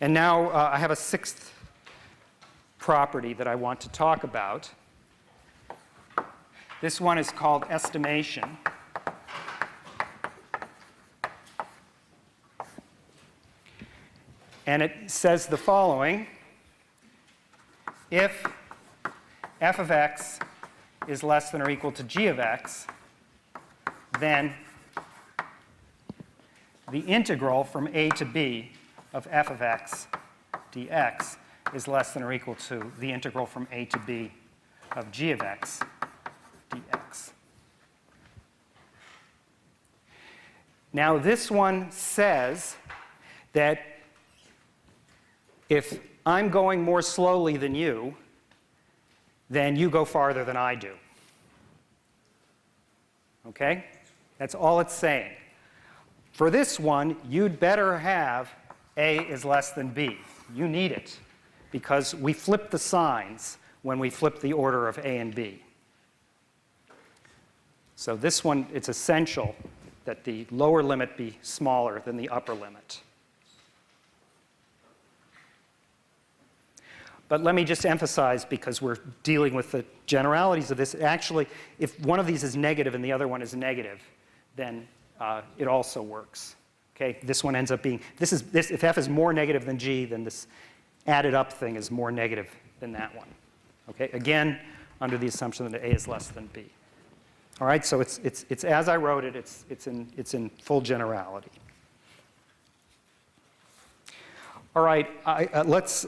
And now I have a sixth property that I want to talk about. This one is called estimation. And it says the following. If f of x is less than or equal to g of x, then the integral from a to b of f of x dx is less than or equal to the integral from a to b of g of x dx. Now this one says that if I'm going more slowly than you, then you go farther than I do. Okay? That's all it's saying. For this one, you'd better have A is less than B. You need it because we flip the signs when we flip the order of A and B. So this one, it's essential that the lower limit be smaller than the upper limit. But let me just emphasize, because we're dealing with the generalities of this, actually, if one of these is negative and the other one is negative, then it also works. Okay? This one ends up being, if f is more negative than g, then this added up thing is more negative than that one. Okay? Again, under the assumption that a is less than b. All right? So it's as I wrote it. It's in full generality. All right. Let's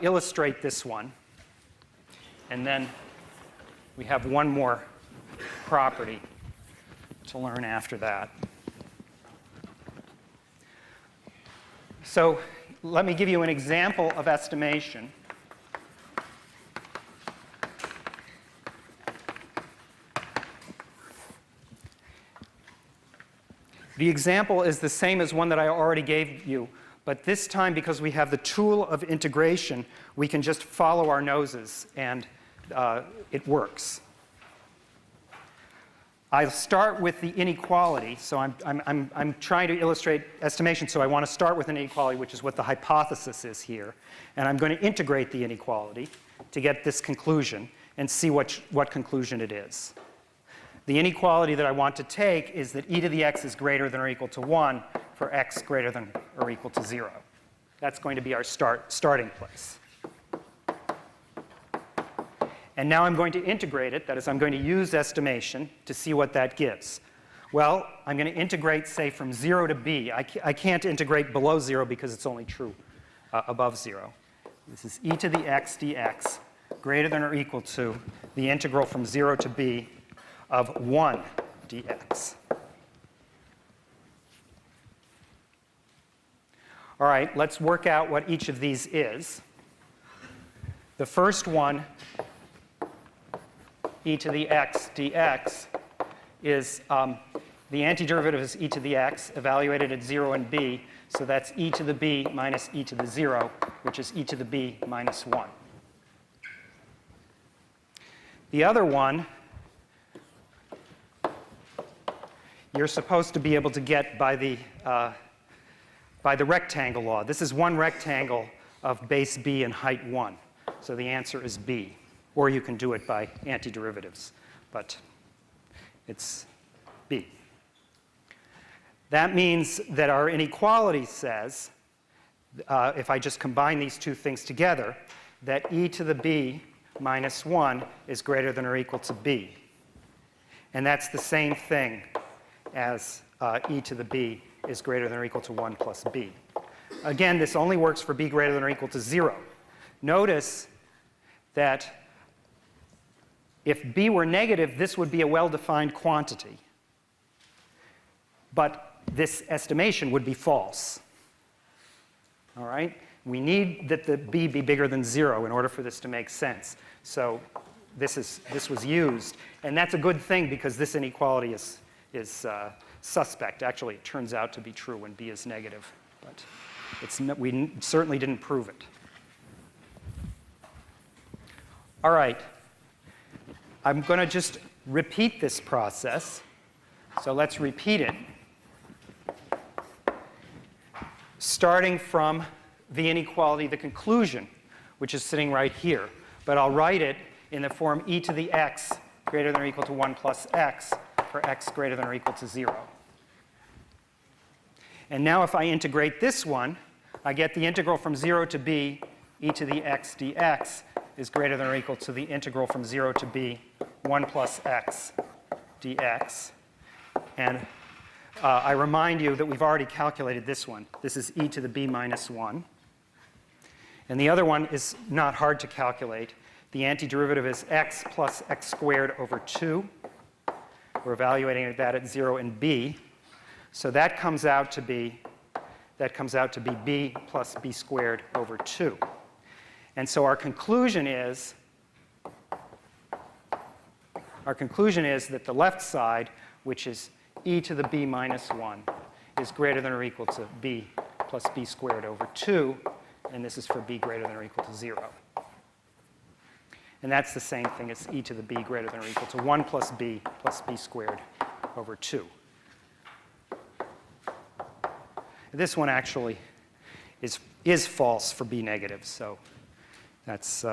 illustrate this one. And then we have one more property to learn after that. So let me give you an example of estimation. The example is the same as one that I already gave you. But this time, because we have the tool of integration, we can just follow our noses, and it works. I'll start with the inequality. So I'm trying to illustrate estimation, so I want to start with an inequality, which is what the hypothesis is here. And I'm going to integrate the inequality to get this conclusion and see what conclusion it is. The inequality that I want to take is that e to the x is greater than or equal to 1 for x greater than or equal to 0. That's going to be our starting place. And now I'm going to integrate it. That is, I'm going to use estimation to see what that gives. Well, I'm going to integrate, say, from 0 to b. I can't integrate below 0 because it's only true above 0. This is e to the x dx greater than or equal to the integral from 0 to b of 1 dx. All right, let's work out what each of these is. The first one, e to the x dx, is the antiderivative is e to the x, evaluated at 0 and b. So that's e to the b minus e to the 0, which is e to the b minus 1. The other one, you're supposed to be able to get by the rectangle law. This is one rectangle of base b and height 1. So the answer is b. Or you can do it by antiderivatives. But it's b. That means that our inequality says, if I just combine these two things together, that e to the b minus 1 is greater than or equal to b. And that's the same thing as e to the b is greater than or equal to 1 plus b. Again, this only works for b greater than or equal to 0. Notice that if b were negative, this would be a well-defined quantity. But this estimation would be false. All right? We need that the b be bigger than 0 in order for this to make sense. So this was used. And that's a good thing because this inequality is suspect. Actually, it turns out to be true when b is negative. But we certainly didn't prove it. All right. I'm going to just repeat this process. So let's repeat it. starting from the inequality, the conclusion, which is sitting right here. But I'll write it in the form e to the x greater than or equal to 1 plus x for x greater than or equal to 0. And now if I integrate this one, I get the integral from 0 to b e to the x dx is greater than or equal to the integral from 0 to b 1 plus x dx. And I remind you that we've already calculated this one. This is e to the b minus 1. And the other one is not hard to calculate. The antiderivative is x plus x squared over 2. We're evaluating that at 0 and b. So that comes out to be b plus b squared over 2. And so our conclusion is that the left side, which is e to the b minus 1, is greater than or equal to b plus b squared over 2. And this is for b greater than or equal to 0. And that's the same thing as e to the b greater than or equal to 1 plus b squared over 2. This one actually is false for b negative, so that's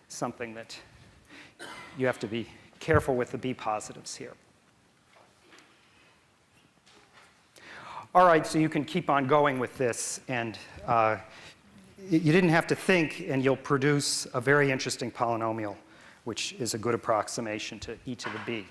something that you have to be careful with the b positives here. All right, so you can keep on going with this, and you didn't have to think, and you'll produce a very interesting polynomial, which is a good approximation to e to the b.